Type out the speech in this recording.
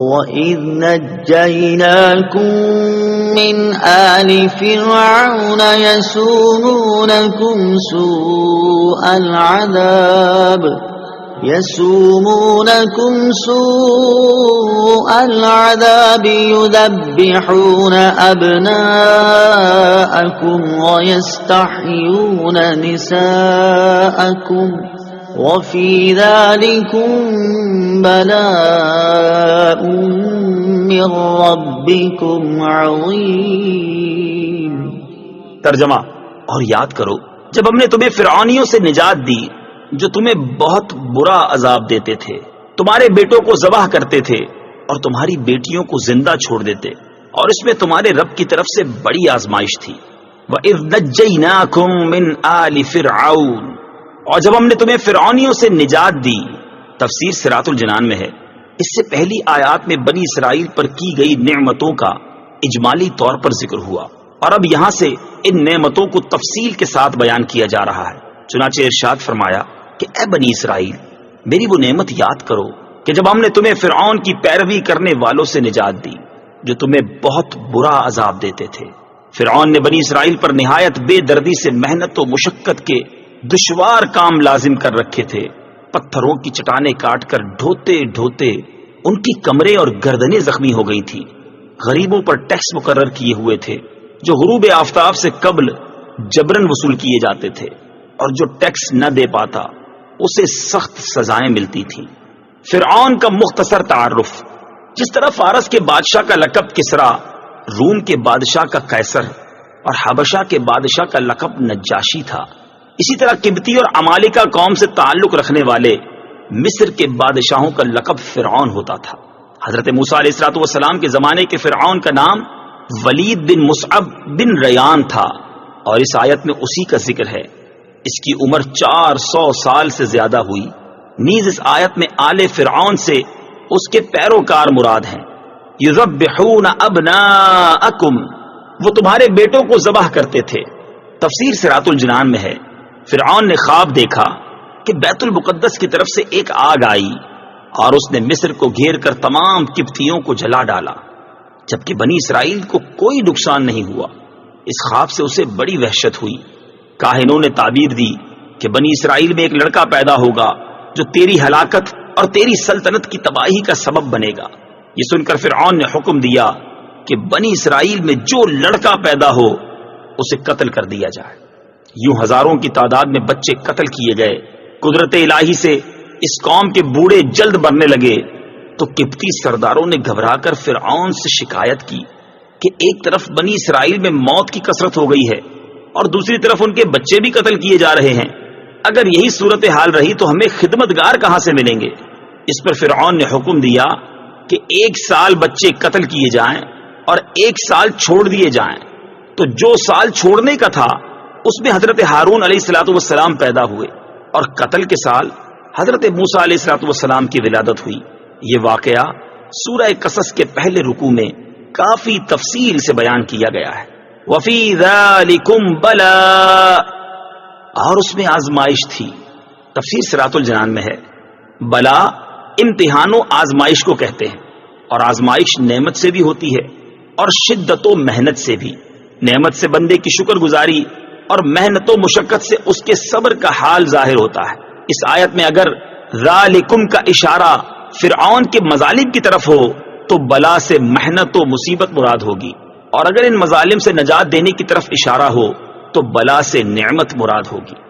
وَإِذْ نَجَّيْنَاكُمْ مِنْ آلِ فِرْعَوْنَ يَسُومُونَكُمْ سوء العذاب يذبحون أبناءكم ويستحيون نساءكم وفي ذلكم بلاء من ربكم عظيم۔ ترجمہ۔ اور یاد کرو جب ہم نے تمہیں فرعونیوں سے نجات دی جو تمہیں بہت برا عذاب دیتے تھے، تمہارے بیٹوں کو ذبح کرتے تھے اور تمہاری بیٹیوں کو زندہ چھوڑ دیتے، اور اس میں تمہارے رب کی طرف سے بڑی آزمائش تھی۔ وَإِذْ نَجَّيْنَاكُمْ مِنْ آلِ فِرْعَوْنَ، اور جب ہم نے تمہیں فرعونیوں سے نجات دی۔ تفسیر صراط الجنان میں ہے، اس سے پہلی آیات میں بنی اسرائیل پر کی گئی نعمتوں کا اجمالی طور پر ذکر ہوا، اور اب یہاں سے ان نعمتوں کو تفصیل کے ساتھ بیان کیا جا رہا ہے۔ چنانچہ ارشاد فرمایا کہ اے بنی اسرائیل، میری وہ نعمت یاد کرو کہ جب ہم نے تمہیں فرعون کی پیروی کرنے والوں سے نجات دی جو تمہیں بہت برا عذاب دیتے تھے۔ فرعون نے بنی اسرائیل پر نہایت بے دردی سے محنت و مشقت کے دشوار کام لازم کر رکھے تھے۔ پتھروں کی چٹانیں کاٹ کر ڈھوتے ڈھوتے ان کی کمریں اور گردنیں زخمی ہو گئی تھی۔ غریبوں پر ٹیکس مقرر کیے ہوئے تھے جو غروب آفتاب سے قبل جبرن وصول کیے جاتے تھے، اور جو ٹیکس نہ دے پاتا اسے سخت سزائیں ملتی تھیں۔ فرعون کا مختصر تعارف۔ جس طرح فارس کے بادشاہ کا لقب کسرا، روم کے بادشاہ کا قیصر اور حبشہ کے بادشاہ کا لقب نجاشی تھا، اسی طرح قبطی اور عمالقہ قوم سے تعلق رکھنے والے مصر کے بادشاہوں کا لقب فرعون ہوتا تھا۔ حضرت موسیٰ علیہ الصلوۃ والسلام کے زمانے کے فرعون کا نام ولید بن مصعب بن ریان تھا، اور اس آیت میں اسی کا ذکر ہے۔ اس کی عمر 400 سال سے زیادہ ہوئی۔ نیز اس آیت میں آل فرعون سے اس کے پیروکار مراد ہیں۔ یذبحون ابناءکم، وہ تمہارے بیٹوں کو ذبح کرتے تھے۔ تفسیر صراط الجنان میں ہے، فرعون نے خواب دیکھا کہ بیت المقدس کی طرف سے ایک آگ آئی اور اس نے مصر کو گھیر کر تمام قبطیوں کو جلا ڈالا، جبکہ بنی اسرائیل کو کوئی نقصان نہیں ہوا۔ اس خواب سے اسے بڑی وحشت ہوئی۔ کاہنوں نے تعبیر دی کہ بنی اسرائیل میں ایک لڑکا پیدا ہوگا جو تیری ہلاکت اور تیری سلطنت کی تباہی کا سبب بنے گا۔ یہ سن کر فرعون نے حکم دیا کہ بنی اسرائیل میں جو لڑکا پیدا ہو اسے قتل کر دیا جائے۔ یوں ہزاروں کی تعداد میں بچے قتل کیے گئے۔ قدرت الہی سے اس قوم کے بوڑھے جلد مرنے لگے تو قبطی سرداروں نے گھبرا کر فرعون سے شکایت کی کہ ایک طرف بنی اسرائیل میں موت کی کثرت ہو گئی ہے اور دوسری طرف ان کے بچے بھی قتل کیے جا رہے ہیں۔ اگر یہی صورتحال رہی تو ہمیں خدمتگار کہاں سے ملیں گے؟ اس پر فرعون نے حکم دیا کہ 1 سال بچے قتل کیے جائیں اور 1 سال چھوڑ دیے جائیں۔ تو جو سال چھوڑنے کا تھا اس میں حضرت ہارون علیہ الصلوۃ والسلام پیدا ہوئے، اور قتل کے سال حضرت موسیٰ علیہ الصلوۃ والسلام کی ولادت ہوئی۔ یہ واقعہ سورہ قصص کے پہلے رکوع میں کافی تفصیل سے بیان کیا گیا ہے۔ وفی ذالکم بلاء، اور اس میں آزمائش تھی۔ تفسیر صراط الجنان میں ہے، بلا امتحان و آزمائش کو کہتے ہیں، اور آزمائش نعمت سے بھی ہوتی ہے اور شدت و محنت سے بھی۔ نعمت سے بندے کی شکر گزاری اور محنت و مشقت سے اس کے صبر کا حال ظاہر ہوتا ہے۔ اس آیت میں اگر ذالکم کا اشارہ فرعون کے مظالم کی طرف ہو تو بلا سے محنت و مصیبت مراد ہوگی، اور اگر ان مظالم سے نجات دینے کی طرف اشارہ ہو تو بلا سے نعمت مراد ہوگی۔